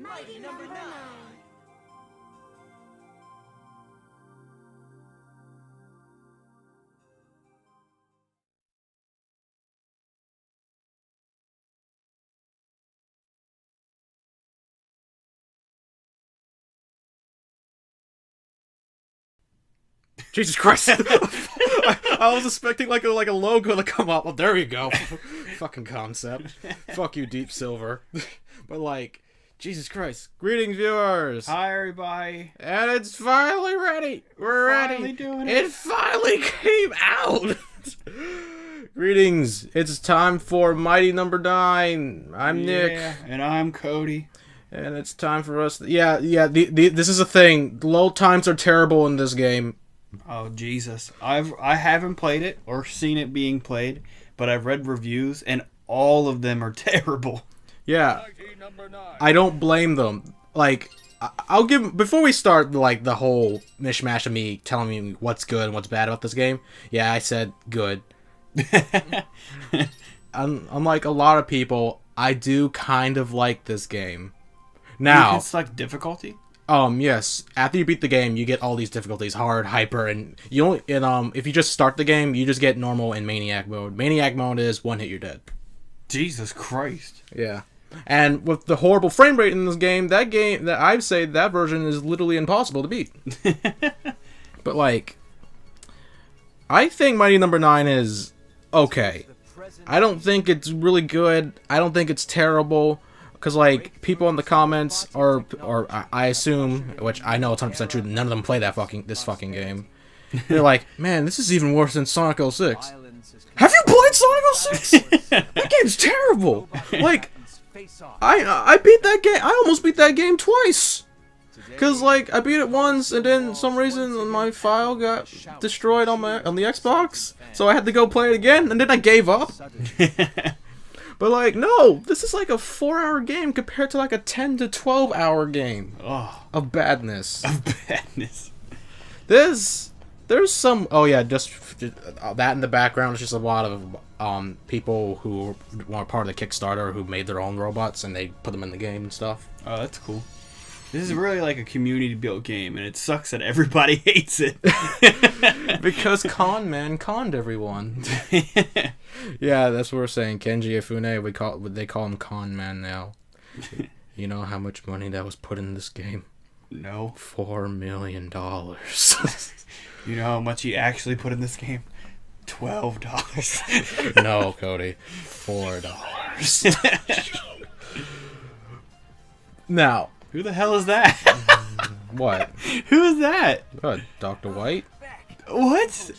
Mighty number 9. Jesus Christ! I was expecting like a logo to come up. Well, there you go. Fucking concept. Fuck you, Deep Silver. But like, Jesus Christ! Greetings, viewers. Hi, everybody. And it's finally ready. We're Finally ready. doing It it. finally came out. Greetings. It's time for Mighty Number 9. I'm Nick. And I'm Cody. And it's time for us. This is a thing. Load times are terrible in this game. Oh Jesus! I haven't played it or seen it being played, but I've read reviews and all of them are terrible. Yeah, I don't blame them. Like, I'll give before we start like the whole mishmash of me telling me what's good and what's bad about this game. Yeah, I said good. Unlike a lot of people, I do kind of like this game. Now, you can select difficulty. Yes. After you beat the game, you get all these difficulties: hard, hyper, and you only. And if you just start the game, you just get normal and maniac mode. Maniac mode is one hit, you're dead. Jesus Christ. Yeah. And with the horrible frame rate in this game, that I'd say that version is literally impossible to beat. But like, I think Mighty Number 9 is okay. I don't think it's really good. I don't think it's terrible. Because, like, people in the comments or I assume, which I know it's 100% true, none of them play this fucking game. They're like, man, this is even worse than Sonic 06. Have you played Sonic 06? That game's terrible. Like, I beat that game. I almost beat that game twice. Because, like, I beat it once, and then some reason my file got destroyed on the Xbox. So I had to go play it again, and then I gave up. But, like, no, this is like a 4-hour game compared to like a 10 to 12-hour game of badness. There's some, just that in the background is just a lot of people who were part of the Kickstarter who made their own robots and they put them in the game and stuff. Oh, that's cool. This is really like a community-built game, and it sucks that everybody hates it. Because Con Man conned everyone. Yeah, that's what we're saying. Kenji Ifune, they call him Con Man now. You know how much money that was put in this game? No. $4 million. You know how much he actually put in this game? $12. No, Cody. $4. Now, who the hell is that? What? Who is that? What, Dr. White? What?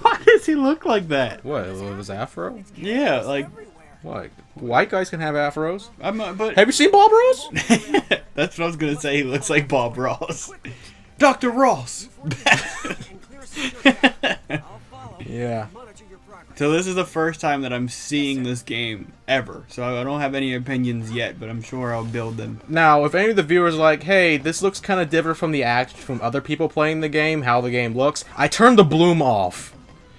Why does he look like that? What, it was afro? Yeah, like... What? White guys can have afros? But have you seen Bob Ross? That's what I was gonna say. He looks like Bob Ross. Dr. Ross! Yeah. So this is the first time that I'm seeing this game ever. So I don't have any opinions yet, but I'm sure I'll build them. Now, if any of the viewers are like, hey, this looks kind of different from other people playing the game, how the game looks, I turned the bloom off.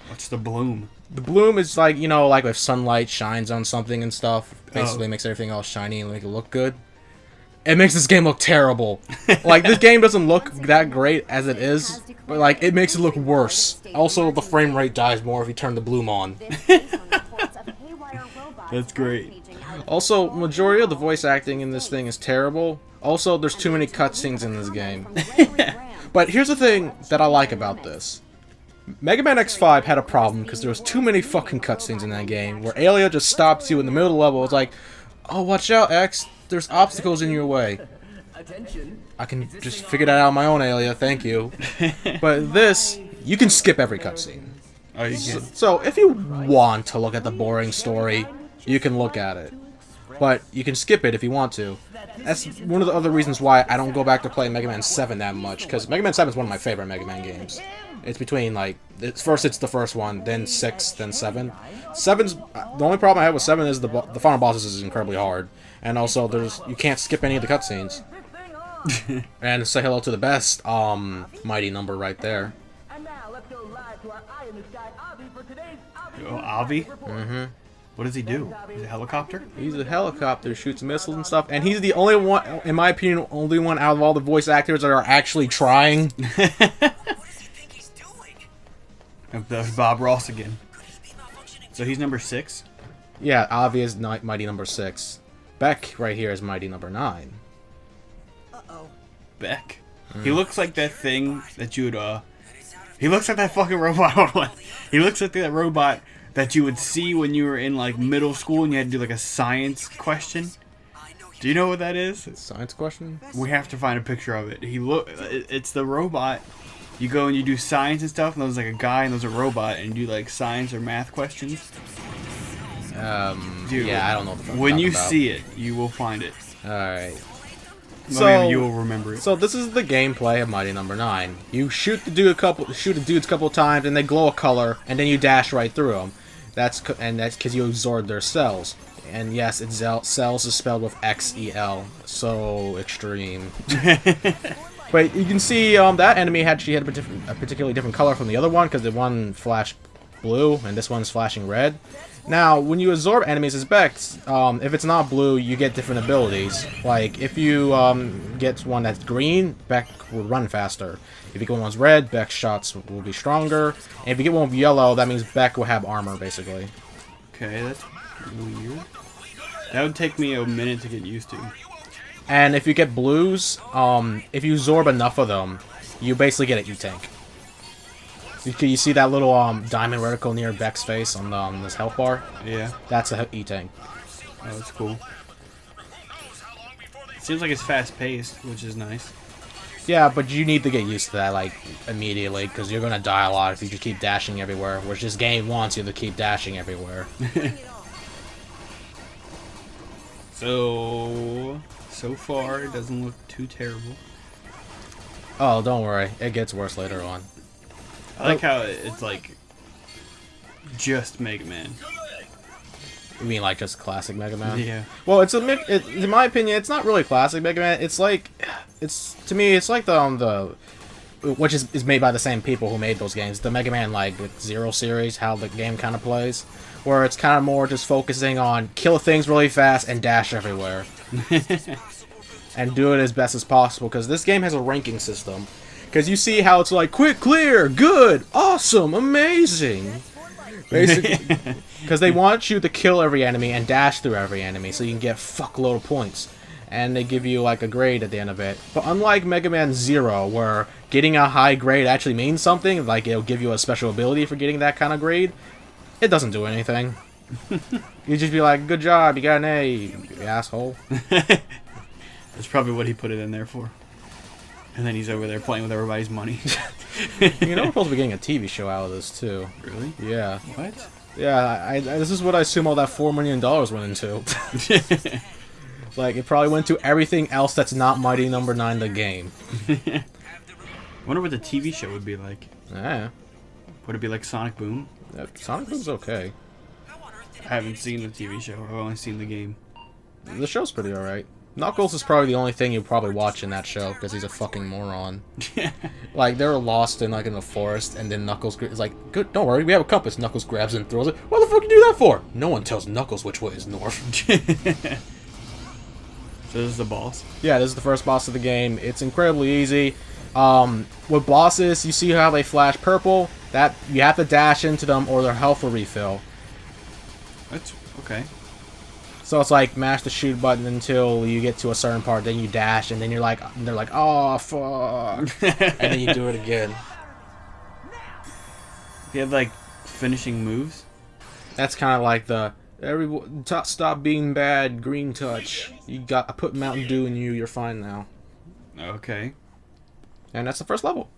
What's the bloom? The bloom is like, you know, like if sunlight shines on something and stuff, basically makes everything else shiny and make it look good. It makes this game look terrible. Like, this game doesn't look that great as it is, but, like, it makes it look worse. Also, the frame rate dies more if you turn the bloom on. That's great. Also, majority of the voice acting in this thing is terrible. Also, there's too many cutscenes in this game. But here's the thing that I like about this. Mega Man X5 had a problem because there was too many fucking cutscenes in that game, where Alia just stops you in the middle of the level. It's like, oh, watch out, X. There's obstacles in your way. I can just figure that out on my own, Alia. Thank you. But this, you can skip every cutscene. Oh, you can. So if you want to look at the boring story, you can look at it. But you can skip it if you want to. That's one of the other reasons why I don't go back to play Mega Man 7 that much, because Mega Man 7 is one of my favorite Mega Man games. It's between, like, first it's the first one, then 6, then 7. 7's, the only problem I have with 7 is the final bosses is incredibly hard. And also, you can't skip any of the cutscenes. And say hello to the best, Mighty Number right there. Oh, Avi? Mm-hmm. What does he do? He's a helicopter? He's a helicopter, shoots missiles and stuff, and he's the only one, in my opinion, only one out of all the voice actors that are actually trying. There's Bob Ross again. So he's number 6? Yeah, obvious mighty number 6. Beck right here is mighty number 9. Uh-oh. Beck? He looks like that thing that you would, he looks like that fucking robot. He looks like that robot that you would see when you were in, like, middle school and you had to do, like, a science question. Do you know what that is? Science question? We have to find a picture of it. It's the robot. You go and you do science and stuff, and there's like a guy and there's a robot, and you do like science or math questions. Dude, yeah, I don't know what the fuck when you about. see it, you will find it. Alright. So you will remember it. So this is the gameplay of Mighty Number 9. You shoot the dudes a couple times, and they glow a color, and then you dash right through them. That's because you absorb their cells. And yes, it's cells is spelled with X-E-L. So extreme. But you can see that enemy actually had a particularly different color from the other one, because the one flashed blue and this one's flashing red. Now, when you absorb enemies as Becks, if it's not blue, you get different abilities. Like, if you get one that's green, Beck will run faster. If you get one that's red, Beck's shots will be stronger. And if you get one with yellow, that means Beck will have armor, basically. Okay, that's weird. That would take me a minute to get used to. And if you get blues, if you absorb enough of them, you basically get an E-Tank. You see that little diamond reticle near Beck's face on this health bar? Yeah. That's a E-Tank. Oh, that's cool. Seems like it's fast-paced, which is nice. Yeah, but you need to get used to that, like, immediately, because you're going to die a lot if you just keep dashing everywhere, which this game wants you to keep dashing everywhere. So far, it doesn't look too terrible. Oh, don't worry. It gets worse later on. I like how it's like just Mega Man. You mean like just classic Mega Man? Yeah. Well, in my opinion, it's not really classic Mega Man. It's like, to me, it's like the which is made by the same people who made those games. The Mega Man like Zero series, how the game kind of plays, where it's kind of more just focusing on kill things really fast and dash everywhere. And do it as best as possible, because this game has a ranking system. Because you see how it's like, quick, clear, good, awesome, amazing. Basically, because they want you to kill every enemy and dash through every enemy, so you can get a fuckload of points. And they give you like a grade at the end of it. But unlike Mega Man Zero, where getting a high grade actually means something, like it'll give you a special ability for getting that kind of grade, it doesn't do anything. You just be like, good job, you got an A, you asshole. That's probably what he put it in there for. And then he's over there playing with everybody's money. You know, we're supposed to be getting a TV show out of this, too. Really? Yeah. What? Yeah, this is what I assume all that $4 million went into. Like, it probably went to everything else that's not Mighty Number 9 the game. I wonder what the TV show would be like. Yeah. Would it be like Sonic Boom? Sonic Boom's okay. I haven't seen the TV show. I've only seen the game. The show's pretty alright. Knuckles is probably the only thing you'll probably watch in that show, because he's a fucking moron. Like, they were lost in the forest, and then Knuckles is like, good, don't worry, we have a compass. Knuckles grabs it and throws it. What the fuck you do that for? No one tells Knuckles which way is north. So this is the boss? Yeah, this is the first boss of the game. It's incredibly easy. With bosses, you see how they flash purple. That you have to dash into them or their health will refill. That's okay. So it's like mash the shoot button until you get to a certain part, then you dash, and then you're like, they're like, oh fuck, and then you do it again. You have like finishing moves. That's kind of like the stop being bad, green touch. I put Mountain Dew in you. You're fine now. Okay. And that's the first level.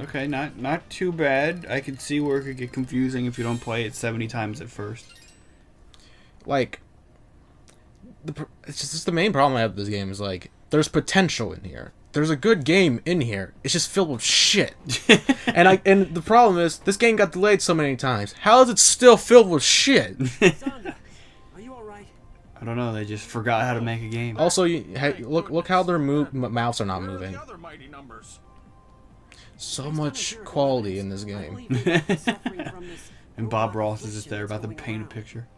Okay, not too bad. I could see where it could get confusing if you don't play it 70 times at first. Like, it's just the main problem I have with this game is like, there's potential in here. There's a good game in here. It's just filled with shit. and the problem is, this game got delayed so many times. How is it still filled with shit? Are you all right? I don't know. They just forgot how to make a game. Also, look how their mouths are not moving. So much quality in this game. And Bob Ross is just there about to paint a picture.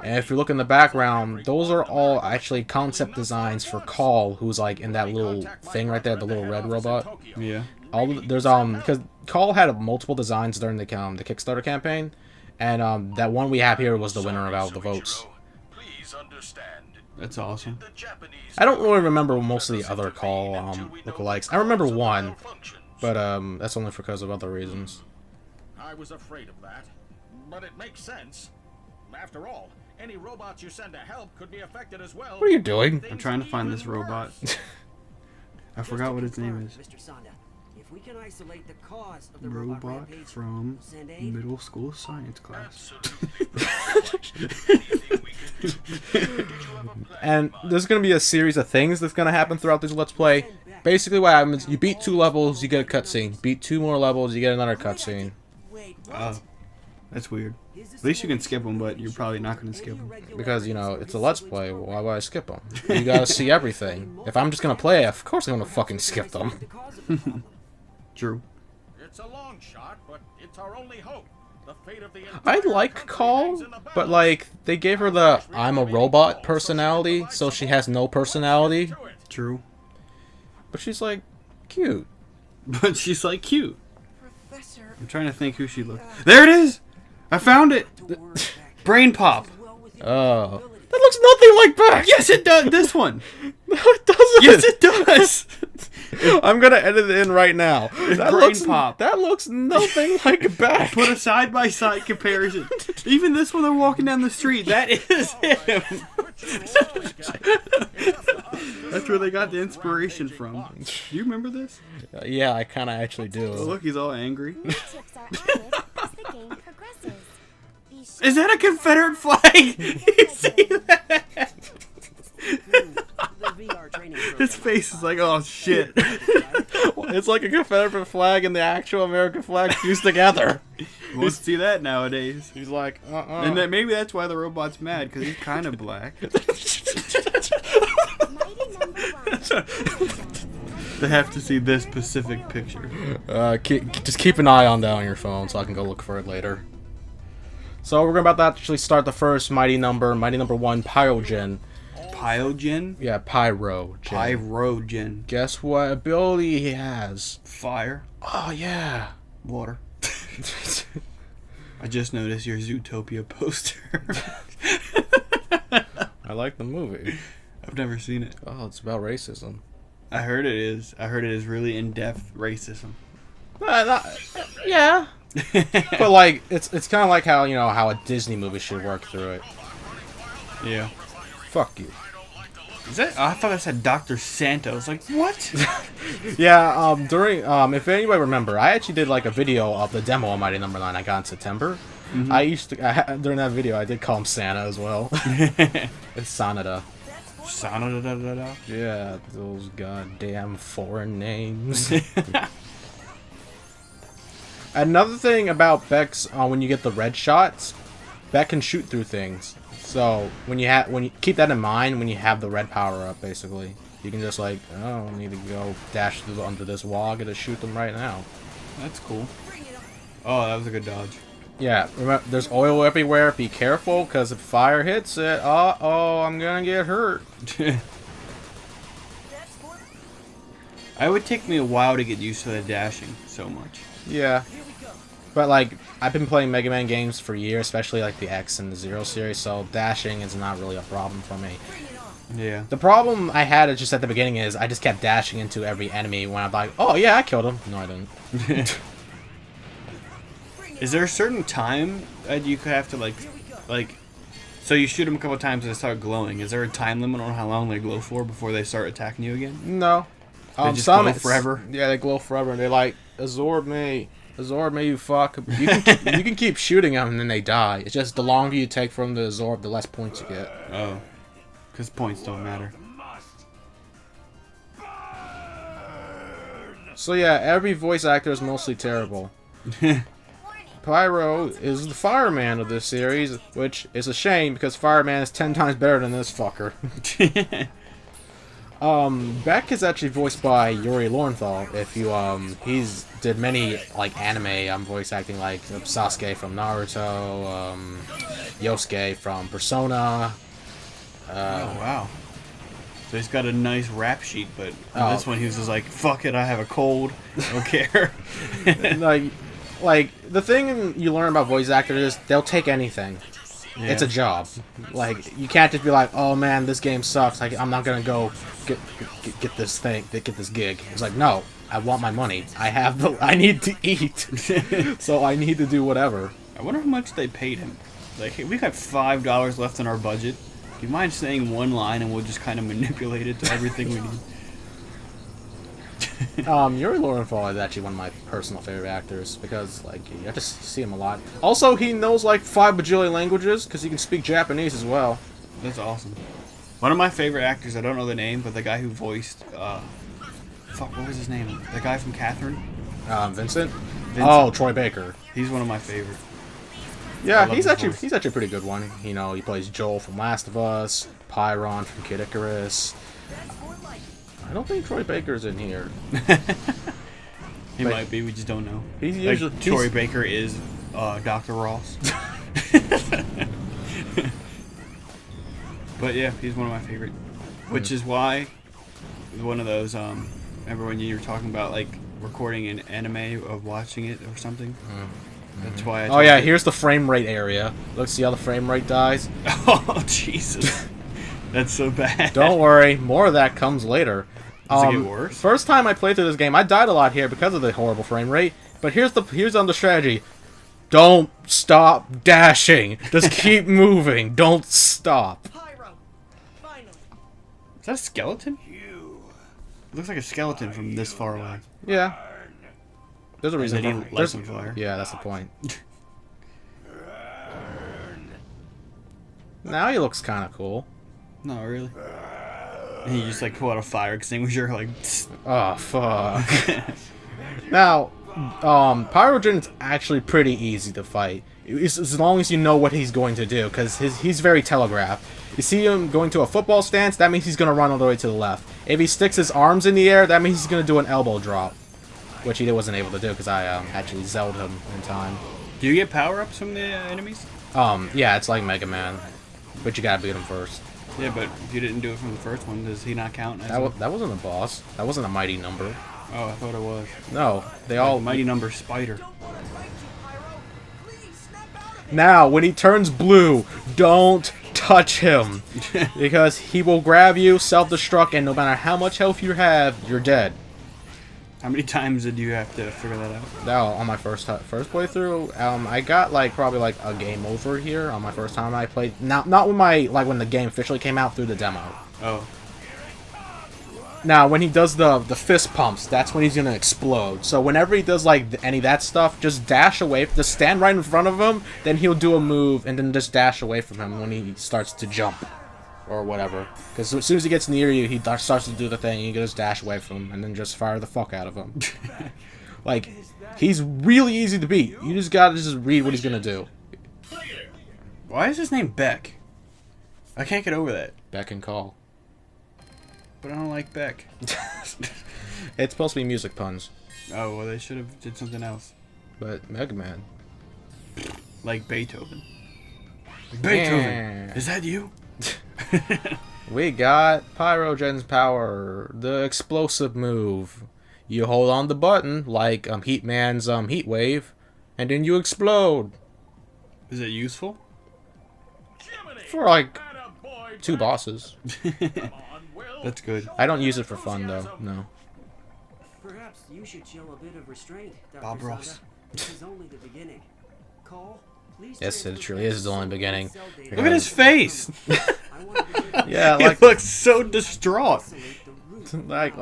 And if you look in the background, those are all actually concept designs for Call, who's like in that little thing right there, the little red robot. Yeah. There's because Call had multiple designs during the Kickstarter campaign, and that one we have here was the winner of all the votes. That's awesome. I don't really remember most of the other Call lookalikes. I remember one, but that's only because of other reasons. I was afraid of that, but it makes sense. After all, any robots you send to help could be affected as well. What are you doing? I'm trying to find this robot. I forgot what its name is. Mr. Sonda, if we can isolate the cause of the robot Robot rampage, from send aid. middle school science class. And there's going to be a series of things that's going to happen throughout this Let's Play. Basically what happens, you beat 2 levels, you get a cutscene. Beat 2 more levels, you get another cutscene. Wait, Oh, that's weird. At least you can skip them, but you're probably not going to skip them. Because, you know, it's a Let's Play, why would I skip them? You gotta see everything. If I'm just going to play it, of course I'm going to fucking skip them. True. It's a long shot, but it's our only hope. The fate of the I entire like country Call, hangs in the but balance. like, they gave her the I'm a robot personality, so she has no personality. True. But she's like, cute. But she's like cute. I'm trying to think who she looks. There it is! I found it! Brain Pop. Oh. That looks nothing like Beck! Yes, it does! This one! No, it doesn't! Yes, it does! I'm gonna edit it in right now. That Brain looks, Pop. That looks nothing like Beck! Put a side-by-side comparison. Even this one they're walking down the street, that is him! That's where they got the inspiration from. Do you remember this? Yeah, I kinda actually Oh, do. look, he's all angry. New chips are added as the game progresses. Be sure Is that a Confederate flag? You see that? His face is like, oh shit. It's like a Confederate flag and the actual American flag fused together. Won't see that nowadays. He's like, And that maybe that's why the robot's mad, because he's kind of black. mighty number 1. They have to see this specific picture. just keep an eye on that on your phone so I can go look for it later. So we're about to actually start the first mighty number 1, Pyrogen. Pyrogen? Yeah, Pyrogen. Pyrogen. Guess what ability he has? Fire. Oh yeah. Water. I just noticed your Zootopia poster. I like the movie. I've never seen it. Oh, it's about racism. I heard it is. I heard it is really in-depth racism. Yeah. But like, it's kind of like how, you know, how a Disney movie should work through it. Yeah. Fuck you. Is that? I thought I said Dr. Santa. I was like, what? Yeah, during, if anybody remember, I actually did like a video of the demo of Mighty Number 9 I got in September. Mm-hmm. During that video, I did call him Santa as well. It's Sanada. Sanada. Yeah, those goddamn foreign names. Another thing about Beck's, when you get the red shots, Beck can shoot through things. So when you keep that in mind when you have the red power up, basically, you can just like, oh, I need to go dash through under this wall, get to shoot them right now. That's cool. Oh, that was a good dodge. Yeah, remember, there's oil everywhere. Be careful, because if fire hits it, uh-oh, I'm gonna get hurt. It would take me a while to get used to the dashing so much. Yeah. But, like, I've been playing Mega Man games for years, especially, like, the X and the Zero series, so dashing is not really a problem for me. Yeah. The problem I had just at the beginning is I just kept dashing into every enemy when I'm like, oh, yeah, I killed him. No, I didn't. Is there a certain time that you could have to, like, so you shoot them a couple times and they start glowing. Is there a time limit on how long they glow for before they start attacking you again? No. They just glow forever? Yeah, they glow forever. They're like, absorb me. Absorb me, you fuck. You can keep shooting them and then they die. It's just the longer you take for them to absorb, the less points you get. Oh. Because points don't matter. So yeah, every voice actor is mostly terrible. Pyro is the fireman of this series, which is a shame because Fireman is 10 times better than this fucker. Beck is actually voiced by Yuri Lowenthal. If you he's did many like anime voice acting, like Sasuke from Naruto, Yosuke from Persona. Oh wow. So he's got a nice rap sheet, but in this one he was just like, "Fuck it, I have a cold. I don't care." like the thing you learn about voice actors is they'll take anything. Yeah. It's a job. Like you can't just be like, "Oh man, this game sucks. Like I'm not gonna go get this thing, get this gig." It's like, no, I want my money. I need to eat, so I need to do whatever. I wonder how much they paid him. Like, hey, we got $5 left in our budget. Do you mind saying one line and we'll just kind of manipulate it to everything we need? Yuri Lowenthal is actually one of my personal favorite actors because, like, you have to see him a lot. Also, he knows like 5 bajillion languages because he can speak Japanese as well. That's awesome. One of my favorite actors, I don't know the name, but the guy who voiced, fuck, what was his name? The guy from Catherine? Vincent? Oh, Troy Baker. He's one of my favorites. Yeah, he's actually a pretty good one. You know, he plays Joel from Last of Us, Pyron from Kid Icarus. I don't think Troy Baker's in here. He might be, we just don't know. He's usually Troy Baker is Dr. Ross. But yeah, he's one of my favorite. Which is why one of those remember when you were talking about like recording an anime of watching it or something? That's why Oh yeah, here's the frame rate area. Look, see how the frame rate dies? Oh Jesus. That's so bad. Don't worry, more of that comes later. Does it get worse? First time I played through this game, I died a lot here because of the horrible frame rate. But here's on the strategy: don't stop dashing. Just keep moving. Don't stop. Pyro, finally. Is that a skeleton? It looks like a skeleton from this far away. Yeah. There's a reason. And then he lights on fire. Yeah, that's the point. Now he looks kind of cool. No, really. And you just like pull out a fire extinguisher, like. Oh fuck. Now, Pyrogen's actually pretty easy to fight, as long as you know what he's going to do, because he's very telegraphed. You see him going to a football stance, that means he's going to run all the way to the left. If he sticks his arms in the air, that means he's going to do an elbow drop, which he wasn't able to do because I actually zelled him in time. Do you get power-ups from the enemies? Yeah, it's like Mega Man, but you gotta beat him first. Yeah, but if you didn't do it from the first one, does he not count? That wasn't a boss. That wasn't a mighty number. Oh, I thought it was. No, they all... Mighty number Spider. Now, when he turns blue, don't touch him. Because he will grab you, self-destruct, and no matter how much health you have, you're dead. How many times did you have to figure that out? Now, on my first playthrough, I got like probably like a game over here on my first time I played. Not when when the game officially came out, through the demo. Oh. Now, when he does the fist pumps, that's when he's gonna explode. So whenever he does like any of that stuff, just dash away. Just stand right in front of him. Then he'll do a move, and then just dash away from him when he starts to jump or whatever. Because as soon as he gets near you, he starts to do the thing. You just dash away from him, and then just fire the fuck out of him. Like, he's really easy to beat. You just gotta read what he's gonna do. Why is his name Beck? I can't get over that. Beck and call. But I don't like Beck. It's supposed to be music puns. Oh, well, they should have did something else. But Mega Man. Like Beethoven. Beethoven! Yeah. Is that you? We got Pyrogen's power, the explosive move. You hold on the button, like Heatman's heat wave, and then you explode. Is it useful? For like 2 bosses. That's good. I don't use it for fun though, no. Perhaps you should show a bit of restraint, Dr. Bob Soda. Ross. This is only the beginning. Call, please. Yes, it truly is the only beginning. Look at his face! Yeah, He like looks so distraught. like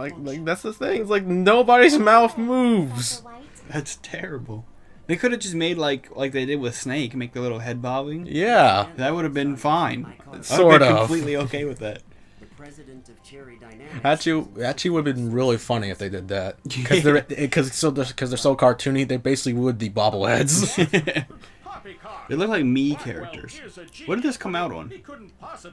that's the thing. It's like nobody's mouth moves. That's terrible. They could have just made like they did with Snake, make the little head bobbing. Yeah, That would have been fine. sort I'd be of. completely okay with that. The president of Cherry Dynamics. Actually would have been really funny if they did that. Because they're so cartoony. They basically would be bobbleheads. Poppycock! They look like me characters. What did this come out on?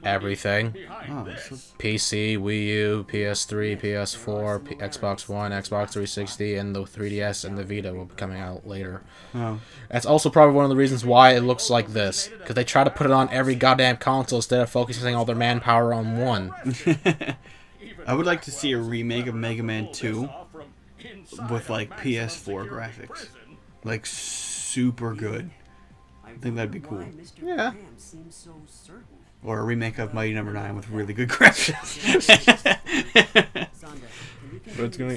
Everything. Oh, so PC, Wii U, PS3, PS4, Xbox One, Xbox 360, and the 3DS and the Vita will be coming out later. oh. That's also probably one of the reasons why it looks like this. Because they try to put it on every goddamn console instead of focusing all their manpower on one. I would like to see a remake of Mega Man 2 with like PS4 graphics. Like super good. I think that'd be cool. Yeah. Or a remake of Mighty Number 9 with really good graphics. But it's gonna,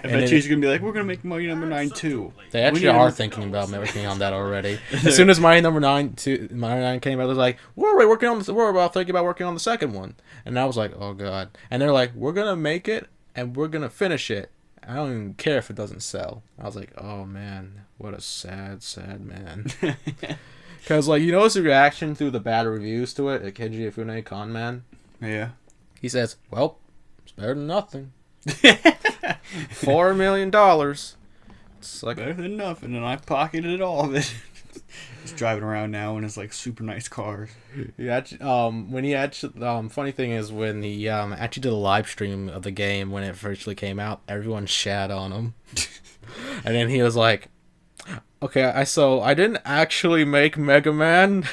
I bet she's gonna be like, we're gonna make Mighty Number 9 too. They actually are thinking about working on that already. As soon as Mighty Number 9 came out, they was like, we're already working on this. We're about thinking about working on the second one. And I was like, oh god. And they're like, we're gonna make it and we're gonna finish it. I don't even care if it doesn't sell. I was like, oh man, what a sad, sad man. Because, like, you notice the reaction through the bad reviews to it at Keiji Ifune Con Man? Yeah. He says, well, it's better than nothing. $4 million. It's like Better than nothing, and I pocketed all of it. He's driving around now in his like super nice cars. funny thing is when he actually did a live stream of the game when it firstly came out, everyone shat on him. And then he was like, okay, I didn't actually make Mega Man.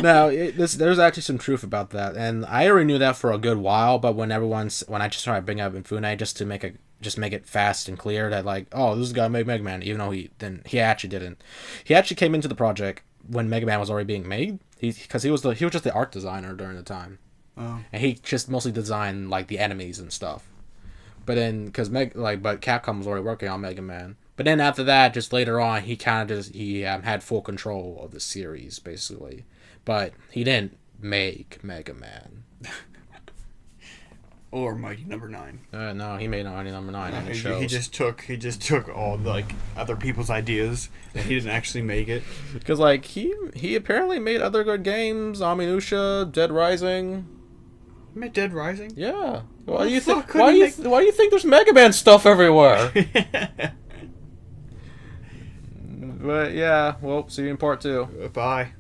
Now, there's actually some truth about that, and I already knew that for a good while. But when I just started bringing up Ifune just to make it fast and clear that like, oh, this is gonna make Mega Man, even though he actually didn't. He actually came into the project when Mega Man was already being made. Because he was just the art designer during the time, and he just mostly designed like the enemies and stuff. But then but Capcom was already working on Mega Man. But then after that, just later on, he had full control of the series basically. But he didn't make Mega Man. Or Mighty Number 9. No, he made Mighty Number 9, and it shows. He just took all the, like other people's ideas, and he didn't actually make it. Because like he apparently made other good games, Aminusha, Dead Rising. He made Dead Rising. Yeah. Why do you Why think there's Mega Man stuff everywhere? But yeah, well, see you in part 2. Bye.